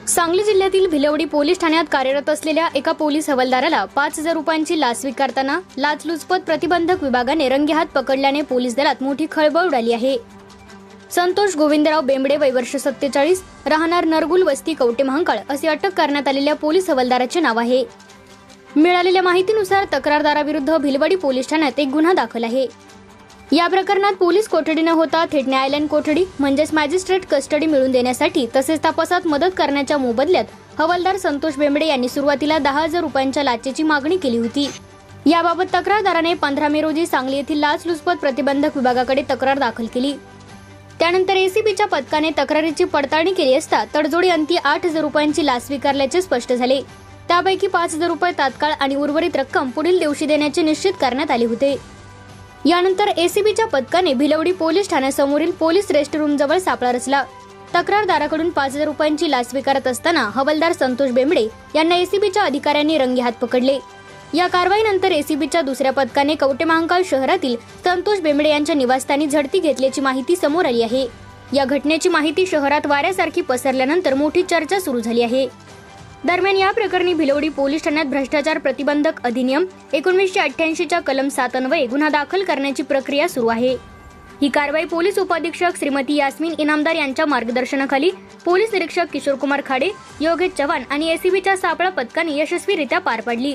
सांगली जिल्ह्यातील भिलवडी पोलीस ठाण्यात कार्यरत असलेल्या एका पोलीस हवालदाराला 5,000 रुपयांची लाच स्वीकारताना लाचलुचपत प्रतिबंधक विभागाने रंगेहात पकडल्याने पोलीस दलात मोठी खळबळ उडाली आहे। संतोष गोविंदराव बेंबडे, वय वर्ष 47, राहणार नरगुल, वस्ती कवटे महांकाळ असे अटक करण्यात आलेल्या पोलीस हवालदाराचे नाव आहे। मिळालेल्या माहितीनुसार तक्रारदाराविरुद्ध भिलवडी पोलीस ठाण्यात एक गुन्हा दाखल आहे। या प्रकरणात पोलीस कोठडी न होता थेट न्यायालयीन कोठडी म्हणजेच मॅजिस्ट्रेट कस्टडी मिळवून देण्यासाठी तसेच तपासात मदत करण्याच्या मोबदल्यात हवालदार संतोष बेंबडे यांनी सुरुवातीला 10,000 रुपयांच्या लाचेची मागणी केली होती। याबाबत तक्रारदाराने 15 मे रोजी सांगली येथील लाचलुचपत प्रतिबंधक विभागाकडे तक्रार दाखल केली। त्यानंतर एसीबीच्या पथकाने तक्रारीची पडताळणी केली असता तडजोडी अंती 8,000 रुपयांची लाच स्वीकारल्याचे स्पष्ट झाले। त्यापैकी 5,000 रुपये तात्काळ आणि उर्वरित रक्कम पुढील दिवशी देण्याचे निश्चित करण्यात आले होते। यानंतर एसीबीच्या पथकाने भिलवडी पोलीस ठाण्यासमोरील पोलीस रेस्टरूम जवळ सापळा रचला। तक्रारदाराकडून 5,000 रुपयांची लाच स्वीकारत असताना हवालदार संतोष बेंबडे यांना एसीबीच्या अधिकाऱ्यांनी रंगेहात पकडले। या कारवाईनंतर एसीबीच्या दुसऱ्या पथकाने कवटे महांकाळ शहरातील संतोष बेंबडे यांच्या निवासस्थानी झडती घेतल्याची माहिती समोर आली आहे। या घटनेची माहिती शहरात वाऱ्यासारखी पसरल्यानंतर मोठी चर्चा सुरू झाली आहे। दरम्यान या प्रकरणी भिलवडी पोलीस ठाण्यात भ्रष्टाचार प्रतिबंधक अधिनियम 1988 च्या कलम 7 अन्वये गुन्हा दाखल करण्याची प्रक्रिया सुरू आहे। ही कारवाई पोलीस उपाधीक्षक श्रीमती यास्मीन इनामदार यांच्या मार्गदर्शनाखाली पोलीस निरीक्षक किशोर कुमार खाडे, योगेश चव्हाण आणि एसीबीच्या सापळा पथकाने यशस्वीरित्या पार पाडली।